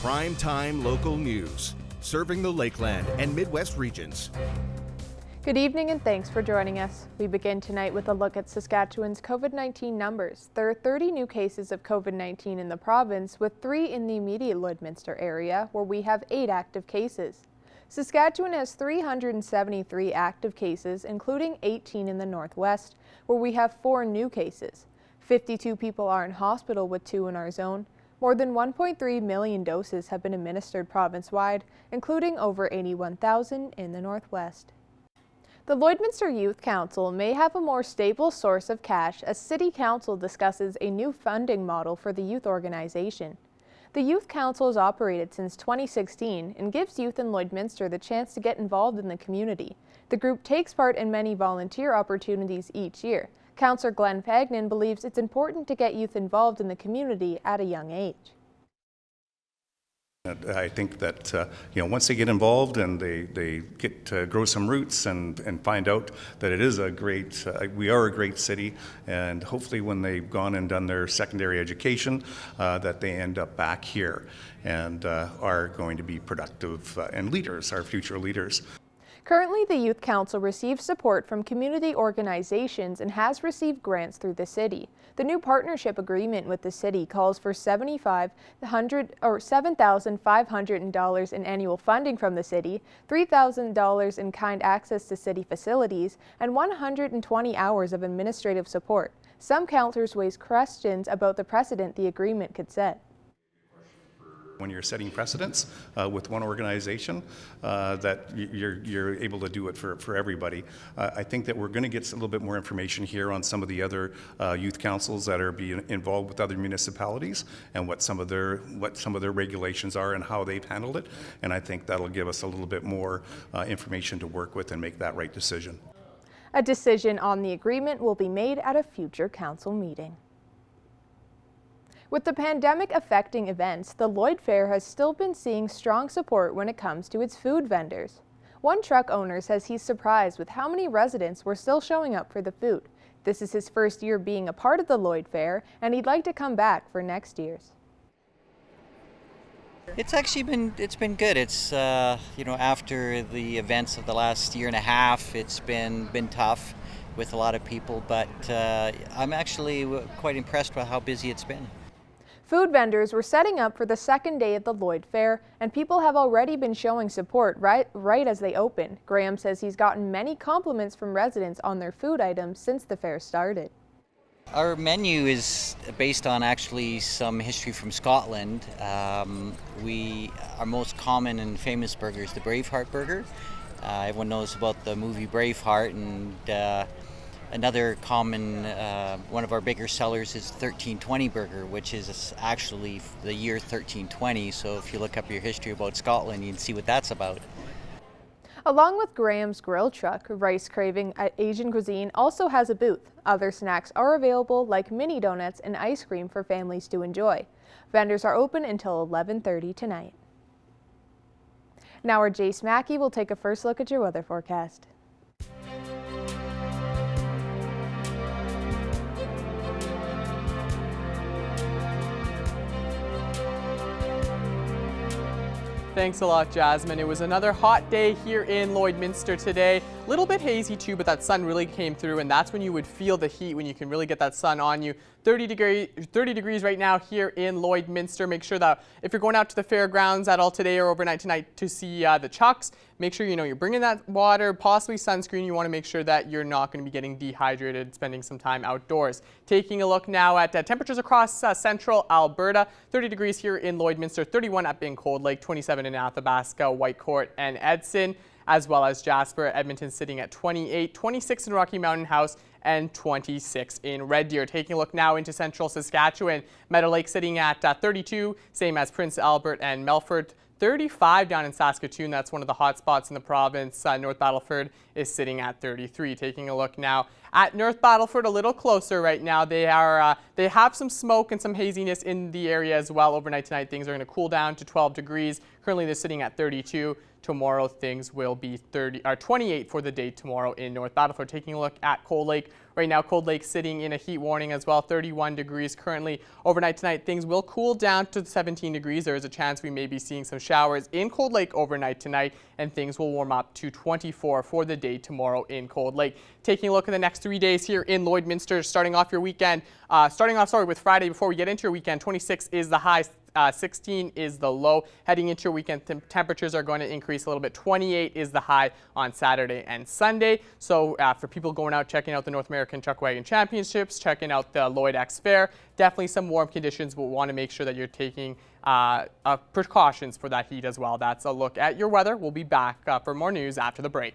Prime-time local news, serving the Lakeland and Midwest regions. Good evening and thanks for joining us. We begin tonight with a look at Saskatchewan's COVID-19 numbers. There are 30 new cases of COVID-19 in the province, with 3 in the immediate Lloydminster area, where we have 8 active cases. Saskatchewan has 373 active cases, including 18 in the northwest, where we have 4 new cases. 52 people are in hospital, with 2 in our zone. More than 1.3 million doses have been administered province-wide, including over 81,000 in the northwest. The Lloydminster Youth Council may have a more stable source of cash as City Council discusses a new funding model for the youth organization. The Youth Council has operated since 2016 and gives youth in Lloydminster the chance to get involved in the community. The group takes part in many volunteer opportunities each year. Councillor Glenn Fagnan believes it's important to get youth involved in the community at a young age. I think that once they get involved and they get to grow some roots and find out that it is a great, we are a great city, and hopefully when they've gone and done their secondary education, that they end up back here and are going to be productive and leaders, our future leaders. Currently, the Youth Council receives support from community organizations and has received grants through the city. The new partnership agreement with the city calls for $7,500 in annual funding from the city, $3,000 in kind access to city facilities, and 120 hours of administrative support. Some councillors raise questions about the precedent the agreement could set. When you're setting precedents with one organization, that you're able to do it for everybody. I think that we're going to get a little bit more information here on some of the other youth councils that are being involved with other municipalities and what some of their regulations are and how they've handled it. And I think that'll give us a little bit more information to work with and make that right decision. A decision on the agreement will be made at a future council meeting. With the pandemic affecting events, the Lloyd Fair has still been seeing strong support when it comes to its food vendors. One truck owner says he's surprised with how many residents were still showing up for the food. This is his first year being a part of the Lloyd Fair, and he'd like to come back for next year's. It's been good. It's after the events of the last year and a half, it's been tough with a lot of people, but I'm actually quite impressed with how busy it's been. Food vendors were setting up for the second day of the Lloyd Fair, and people have already been showing support right as they open. Graham says he's gotten many compliments from residents on their food items since the fair started. Our menu is based on actually some history from Scotland. Our most common and famous burger is the Braveheart burger. Everyone knows about the movie Braveheart, and another common, one of our bigger sellers is 1320 burger, which is actually the year 1320. So if you look up your history about Scotland, you can see what that's about. Along with Graham's Grill Truck, Rice Craving at Asian Cuisine also has a booth. Other snacks are available, like mini donuts and ice cream for families to enjoy. Vendors are open until 11:30 tonight. Now our Jace Mackey will take a first look at your weather forecast. Thanks a lot, Jasmine. It was another hot day here in Lloydminster today. A little bit hazy too, but that sun really came through, and that's when you would feel the heat, when you can really get that sun on you. 30 degrees right now here in Lloydminster. Make sure that if you're going out to the fairgrounds at all today or overnight tonight to see the Chucks, make sure you're bringing that water, possibly sunscreen. You want to make sure that you're not going to be getting dehydrated, spending some time outdoors. Taking a look now at temperatures across central Alberta. 30 degrees here in Lloydminster, 31 at Bin Cold Lake, 27 in Athabasca, Whitecourt, and Edson, as well as Jasper. Edmonton sitting at 28, 26 in Rocky Mountain House, and 26 in Red Deer. Taking a look now into central Saskatchewan. Meadow Lake sitting at 32, same as Prince Albert and Melfort. 35 down in Saskatoon. That's one of the hot spots in the province. North Battleford is sitting at 33. Taking a look now at North Battleford, a little closer right now. They have some smoke and some haziness in the area as well. Overnight tonight, things are going to cool down to 12 degrees. Currently, they're sitting at 32. Tomorrow things will be 28 for the day tomorrow in North Battleford. Taking a look at Cold Lake. Right now, Cold Lake sitting in a heat warning as well, 31 degrees currently. Overnight tonight, things will cool down to 17 degrees. There is a chance we may be seeing some showers in Cold Lake overnight tonight, and things will warm up to 24 for the day tomorrow in Cold Lake. Taking a look at the next 3 days here in Lloydminster, starting off your weekend, with Friday before we get into your weekend. 26 is the high. 16 is the low. Heading into your weekend, temperatures are going to increase a little bit. 28 is the high on Saturday and Sunday. So for people going out, checking out the North American Chuck Wagon Championships, checking out the Lloyd X Fair, definitely some warm conditions, but we want to make sure that you're taking precautions for that heat as well. That's a look at your weather. We'll be back for more news after the break.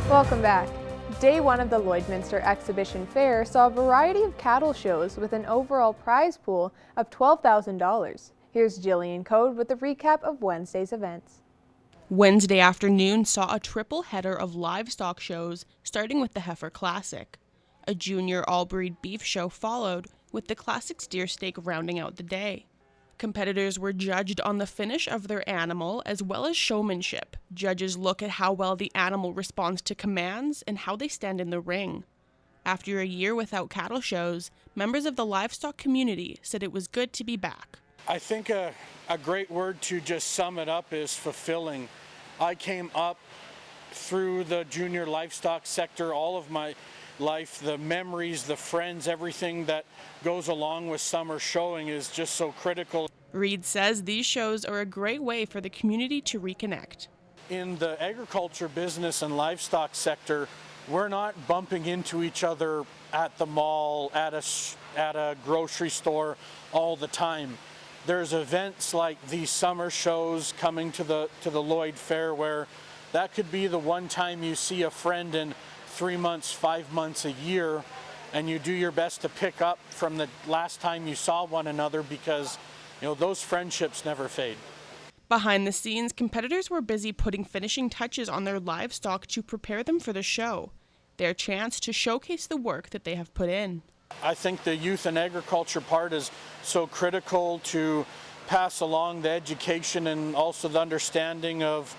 Welcome back. Day one of the Lloydminster Exhibition Fair saw a variety of cattle shows with an overall prize pool of $12,000. Here's Jillian Code with a recap of Wednesday's events. Wednesday afternoon saw a triple header of livestock shows, starting with the Heifer Classic. A junior all-breed beef show followed, with the Classic steer stake rounding out the day. Competitors were judged on the finish of their animal as well as showmanship. Judges look at how well the animal responds to commands and how they stand in the ring. After a year without cattle shows, members of the livestock community said it was good to be back. I think a great word to just sum it up is fulfilling. I came up through the junior livestock sector all of my life. The memories, the friends, everything that goes along with summer showing is just so critical. Reed says these shows are a great way for the community to reconnect. In the agriculture, business, and livestock sector, we're not bumping into each other at the mall, at a grocery store all the time. There's events like these summer shows coming to the Lloyd Fair where that could be the one time you see a friend in 3 months, 5 months, a year, and you do your best to pick up from the last time you saw one another because, those friendships never fade. Behind the scenes, competitors were busy putting finishing touches on their livestock to prepare them for the show, their chance to showcase the work that they have put in. I think the youth and agriculture part is so critical to pass along the education and also the understanding of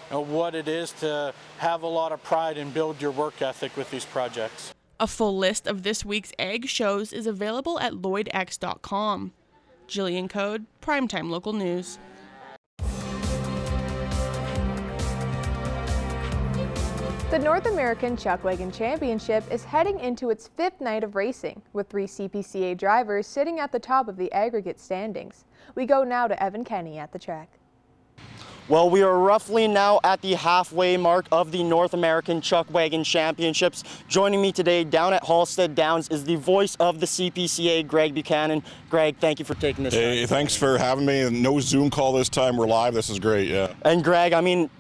what it is to have a lot of pride and build your work ethic with these projects. A full list of this week's ag shows is available at lloydx.com. Jillian Code, Primetime Local News. The North American Chuck Wagon Championship is heading into its 5th night of racing, with 3 CPCA drivers sitting at the top of the aggregate standings. We go now to Evan Kenny at the track. Well, we are roughly now at the halfway mark of the North American Chuck Wagon Championships. Joining me today down at Halstead Downs is the voice of the CPCA, Greg Buchanan. Greg, thank you for taking this. Hey, thanks for having me. No Zoom call this time. We're live. This is great, yeah. And Greg,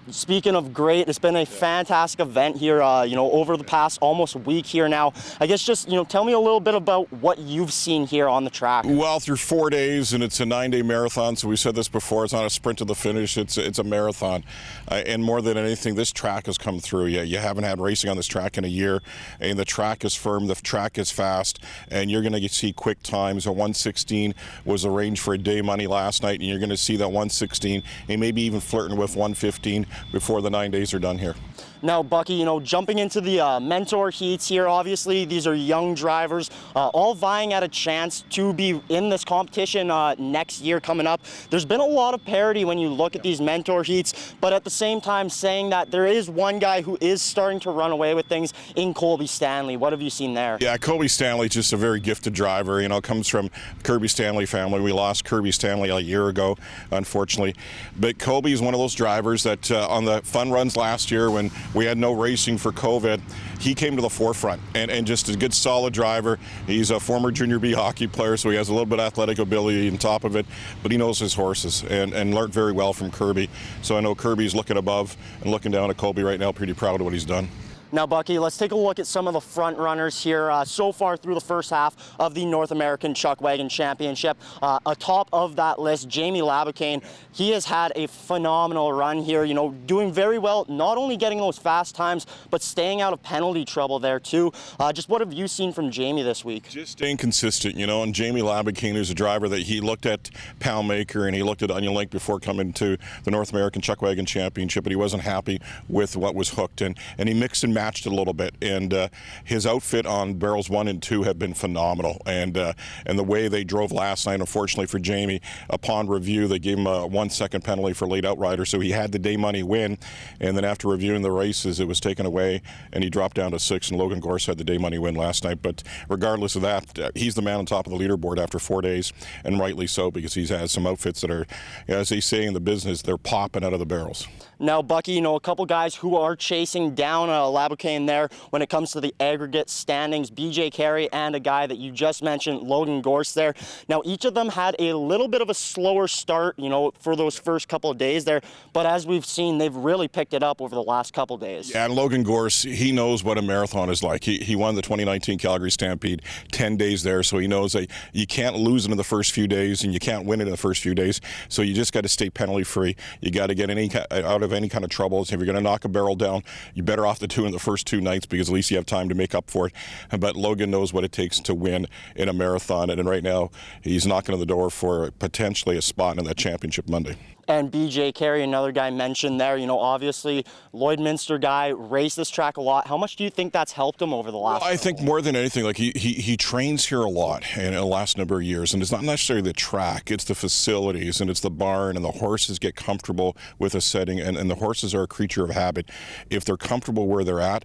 speaking of great, it's been a fantastic event here, over the past almost week here now. I guess just, tell me a little bit about what you've seen here on the track. Well, through 4 days, and it's a 9-day marathon, so we said this before, it's not a sprint to the finish, it's a marathon. And more than anything, this track has come through. Yeah, you haven't had racing on this track in a year, and the track is firm, the track is fast, and you're going to see quick times. A 1:16 was arranged for a day money last night, and you're going to see that 1:16 and maybe even flirting with 1:15 before the 9 days are done here. Now, Bucky, jumping into the mentor heats here, obviously these are young drivers, all vying at a chance to be in this competition next year coming up. There's been a lot of parity when you look at these mentor heats, but at the same time saying that there is one guy who is starting to run away with things in Colby Stanley. What have you seen there? Yeah, Colby Stanley, just a very gifted driver. Comes from Kirby Stanley family. We lost Kirby Stanley a year ago, unfortunately. But Colby is one of those drivers that on the fun runs last year when we had no racing for COVID, he came to the forefront and just a good solid driver. He's a former junior B hockey player, so he has a little bit of athletic ability on top of it, but he knows his horses and learned very well from Kirby. So I know Kirby's looking above and looking down at Colby right now, pretty proud of what he's done. Now, Bucky, let's take a look at some of the front runners here so far through the first half of the North American Chuck Wagon Championship. Atop of that list, Jamie Laboucaine, he has had a phenomenal run here, doing very well, not only getting those fast times, but staying out of penalty trouble there too. Just what have you seen from Jamie this week? Just staying consistent, and Jamie Laboucaine is a driver that he looked at Poundmaker and he looked at Onion Lake before coming to the North American Chuck Wagon Championship, but he wasn't happy with what was hooked, and he mixed and matched it a little bit, and his outfit on barrels 1 and 2 have been phenomenal, and the way they drove last night, unfortunately for Jamie, upon review they gave him a 1-second penalty for late outrider, so he had the day money win, and then after reviewing the races it was taken away and he dropped down to 6, and Logan Gorse had the day money win last night. But regardless of that, he's the man on top of the leaderboard after 4 days, and rightly so, because he's had some outfits that are, as they say in the business, they're popping out of the barrels. Now, Bucky, a couple guys who are chasing down Laboucaine there when it comes to the aggregate standings, BJ Carey and a guy that you just mentioned, Logan Gorse there. Now, each of them had a little bit of a slower start, for those first couple of days there, but as we've seen, they've really picked it up over the last couple days. Yeah, and Logan Gorse, he knows what a marathon is like. He won the 2019 Calgary Stampede, 10 days there, so he knows that you can't lose it in the first few days and you can't win it in the first few days, so you just got to stay penalty free. You got to get out of any kind of troubles. If you're going to knock a barrel down, you're better off to do it in the first 2 nights, because at least you have time to make up for it. But Logan knows what it takes to win in a marathon, and right now he's knocking on the door for potentially a spot in that championship Monday. And BJ Carey, another guy mentioned there, obviously Lloydminster guy, raced this track a lot. How much do you think that's helped him over the last? Well, I think more than anything, like he trains here a lot in the last number of years, and it's not necessarily the track, it's the facilities and it's the barn, and the horses get comfortable with a setting, and the horses are a creature of habit. If they're comfortable where they're at,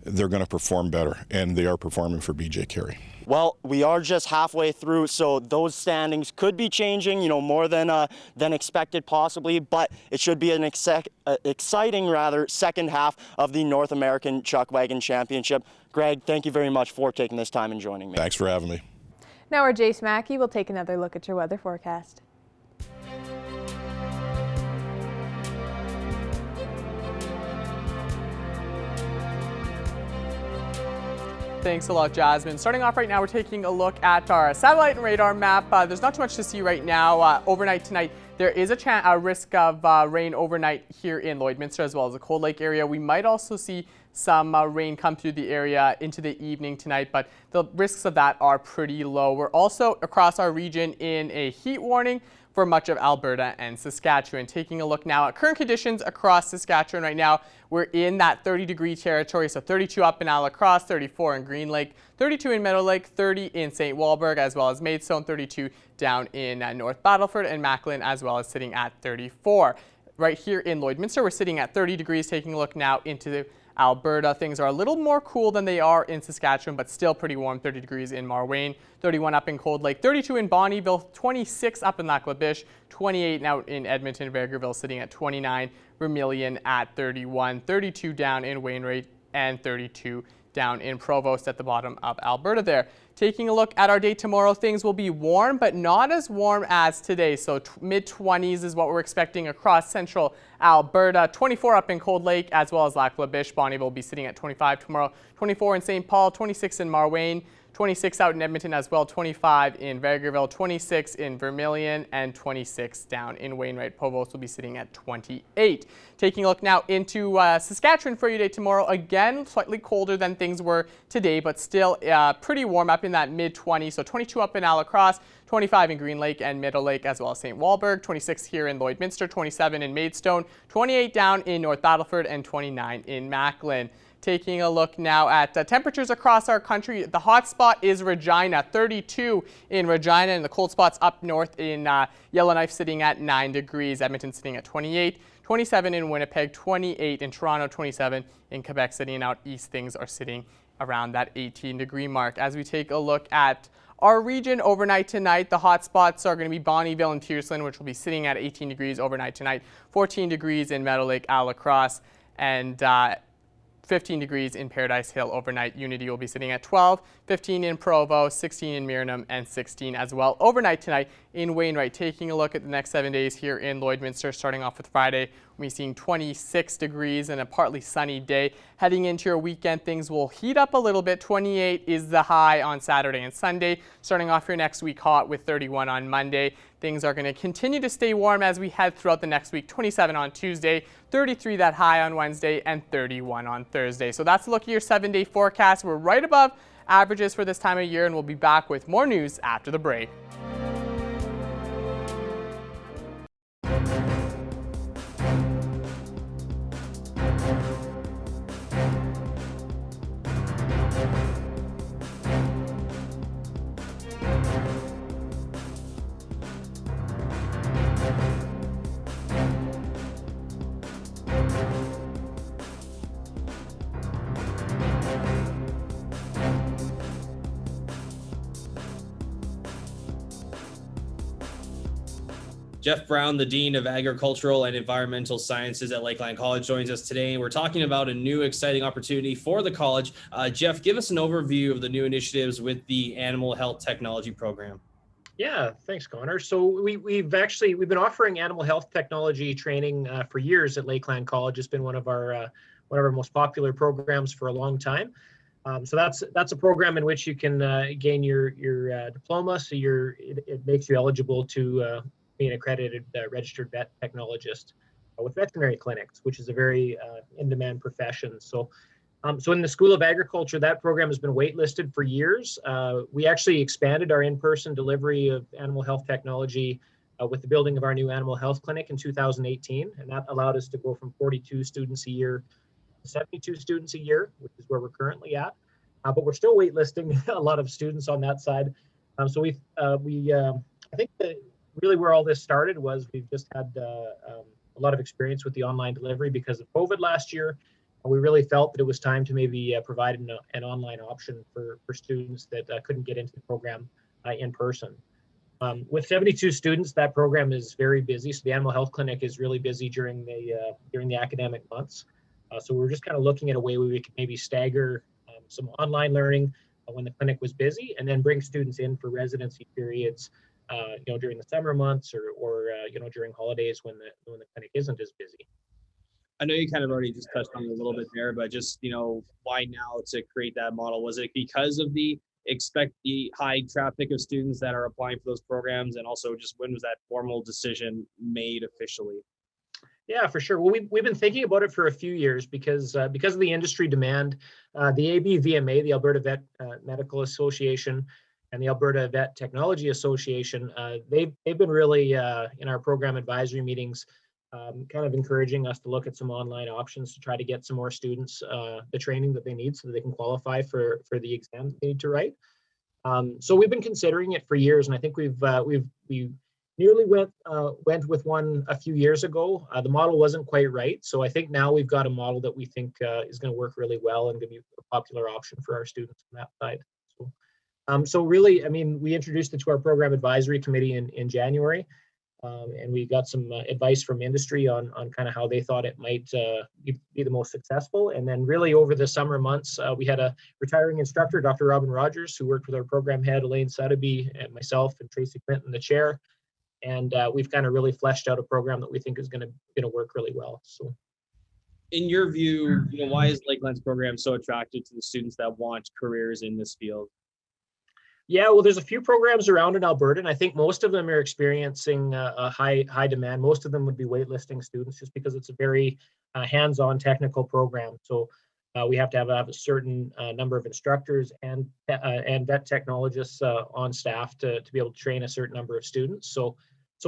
they're going to perform better, and they are performing for BJ Carey. Well, we are just halfway through, so those standings could be changing, more than expected possibly, but it should be an exciting second half of the North American Chuck Wagon Championship. Greg, thank you very much for taking this time and joining me. Thanks for having me. Now our Jace Mackey will take another look at your weather forecast. Thanks a lot, Jasmine. Starting off right now, we're taking a look at our satellite and radar map. There's not too much to see right now. Overnight tonight, there is a risk of rain overnight here in Lloydminster, as well as the Cold Lake area. We might also see some rain come through the area into the evening tonight, but the risks of that are pretty low. We're also across our region in a heat warning for much of Alberta and Saskatchewan. Taking a look now at current conditions across Saskatchewan right now, we're in that 30-degree territory, so 32 up in Alacrosse, 34 in Green Lake, 32 in Meadow Lake, 30 in St. Walburg, as well as Maidstone, 32 down in North Battleford, and Macklin, as well as sitting at 34. Right here in Lloydminster, we're sitting at 30 degrees. Taking a look now into Alberta, things are a little more cool than they are in Saskatchewan, but still pretty warm. 30 degrees in Marwayne, 31 up in Cold Lake, 32 in Bonnyville, 26 up in Lac La Biche, 28 out in Edmonton, Vegreville sitting at 29, Vermilion at 31, 32 down in Wainwright, and 32 down in Provost at the bottom of Alberta there. Taking a look at our day tomorrow, things will be warm, but not as warm as today. So mid-20s is what we're expecting across central Alberta. 24 up in Cold Lake, as well as Lac La Biche. Bonnyville will be sitting at 25 tomorrow. 24 in St. Paul, 26 in Marwayne, 26 out in Edmonton as well, 25 in Vegreville, 26 in Vermilion, and 26 down in Wainwright. Provost will be sitting at 28. Taking a look now into Saskatchewan for your day tomorrow. Again, slightly colder than things were today, but still pretty warm up in that mid-20s. So 22 up in Alacrosse, 25 in Green Lake and Meadow Lake, as well as St. Walburg, 26 here in Lloydminster, 27 in Maidstone, 28 down in North Battleford, and 29 in Macklin. Taking a look now at temperatures across our country. The hot spot is Regina, 32 in Regina, and the cold spots up north in Yellowknife sitting at 9 degrees. Edmonton sitting at 28, 27 in Winnipeg, 28 in Toronto, 27 in Quebec City, and out east things are sitting around that 18-degree mark. As we take a look at our region overnight tonight, the hot spots are going to be Bonnyville and Tearsland, which will be sitting at 18 degrees overnight tonight, 14 degrees in Meadow Lake, Alacrosse, and 15 degrees in Paradise Hill overnight. Unity will be sitting at 12, 15 in Provo, 16 in Mirrenham, and 16 as well overnight tonight in Wainwright. Taking a look at the next 7 days here in Lloydminster, starting off with Friday, we'll be seeing 26 degrees and a partly sunny day. Heading into your weekend, things will heat up a little bit. 28 is the high on Saturday and Sunday. Starting off your next week hot with 31 on Monday. Things are going to continue to stay warm as we head throughout the next week. 27 on Tuesday, 33 that high on Wednesday, and 31 on Thursday. So that's a look at your 7-day forecast. We're right above averages for this time of year, and we'll be back with more news after the break. Jeff Brown, the Dean of Agricultural and Environmental Sciences at Lakeland College, joins us today. We're talking about a new exciting opportunity for the college. Jeff, give us an overview of the new initiatives with the Animal Health Technology Program. Yeah, thanks, Connor. So we've been offering animal health technology training for years at Lakeland College. It's been one of our most popular programs for a long time. So that's a program in which you can gain your diploma. So it makes you eligible to be an accredited registered vet technologist with veterinary clinics, which is a very in-demand profession. So in the School of Agriculture, that program has been waitlisted for years. We actually expanded our in-person delivery of animal health technology with the building of our new animal health clinic in 2018, and that allowed us to go from 42 students a year to 72 students a year, which is where we're currently at. But we're still waitlisting a lot of students on that side. I think that really where all this started was we've just had a lot of experience with the online delivery because of COVID last year. We really felt that it was time to maybe provide an online option for students that couldn't get into the program in person. With 72 students, that program is very busy. So the animal health clinic is really busy during the academic months. So we're just kind of looking at a way where we could maybe stagger some online learning when the clinic was busy, and then bring students in for residency periods, during the summer months or during holidays when the clinic isn't as busy. I know you kind of already just touched on it a little bit there, but just, why now to create that model? Was it because of the high traffic of students that are applying for those programs? And also just when was that formal decision made officially? Yeah, for sure. Well, we've been thinking about it for a few years because of the industry demand. The ABVMA, the Alberta Vet Medical Association, and the Alberta Vet Technology Association, they've been really in our program advisory meetings, kind of encouraging us to look at some online options to try to get some more students the training that they need so that they can qualify for the exam they need to write. So we've been considering it for years, and I think we nearly went with one a few years ago. The model wasn't quite right, so I think now we've got a model that we think is going to work really well and going to be a popular option for our students on that side. So really, I mean, we introduced it to our program advisory committee in January, and we got some advice from industry on kind of how they thought it might be the most successful. And then really over the summer months, we had a retiring instructor, Dr. Robin Rogers, who worked with our program head, Elaine Sotheby, and myself and Tracy Quinton, the chair. And we've kind of really fleshed out a program that we think is going to work really well. So, in your view, why is Lakeland's program so attractive to the students that want careers in this field? Yeah, well, there's a few programs around in Alberta, and I think most of them are experiencing a high demand. Most of them would be waitlisting students just because it's a very hands-on technical program. So we have to have a certain number of instructors and vet technologists on staff to be able to train a certain number of students. So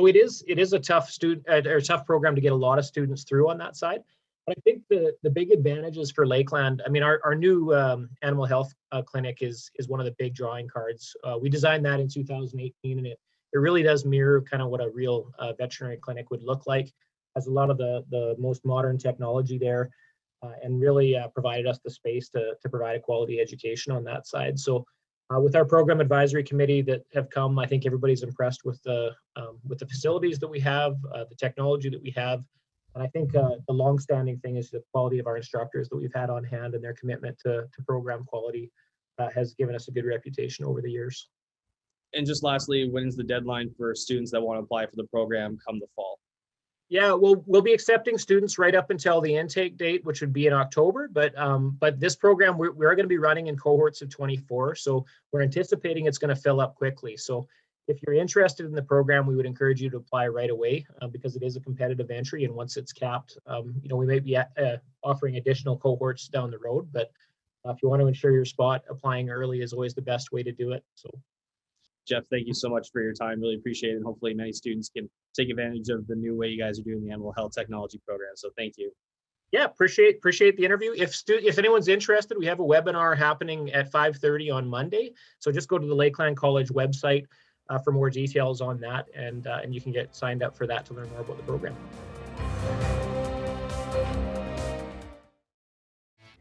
it is a tough tough program to get a lot of students through on that side. But I think the big advantages for Lakeland, I mean, our new animal health clinic is one of the big drawing cards. We designed that in 2018, and it really does mirror kind of what a real veterinary clinic would look like. Has a lot of the most modern technology there, and really provided us the space to provide a quality education on that side. So with our program advisory committee that have come, I think everybody's impressed with the facilities that we have, the technology that we have. And I think the long-standing thing is the quality of our instructors that we've had on hand, and their commitment to program quality has given us a good reputation over the years. And just lastly, when's the deadline for students that want to apply for the program come the fall? Yeah, we'll be accepting students right up until the intake date, which would be in October. But this program we're going to be running in cohorts of 24, so we're anticipating it's going to fill up quickly. So if you're interested in the program, we would encourage you to apply right away because it is a competitive entry, and once it's capped, we may be offering additional cohorts down the road. But if you want to ensure your spot, applying early is always the best way to do it. So. Jeff, thank you so much for your time. Really appreciate it. And hopefully many students can take advantage of the new way you guys are doing the animal health technology program. So thank you. Yeah, appreciate the interview. If anyone's interested, we have a webinar happening at 5:30 on Monday. So just go to the Lakeland College website for more details on that, and you can get signed up for that to learn more about the program.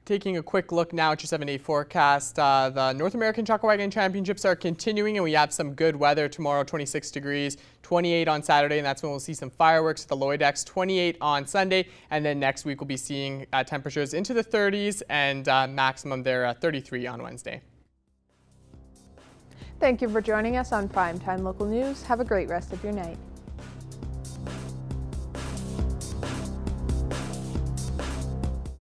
Taking a quick look now at your 7-day forecast, the North American Chuckwagon Championships are continuing, and we have some good weather tomorrow. 26 degrees, 28 on Saturday, and that's when we'll see some fireworks at the Lloydex. 28 on Sunday, and then next week we'll be seeing temperatures into the 30s and maximum there 33 on Wednesday. Thank you for joining us on Primetime Local News. Have a great rest of your night.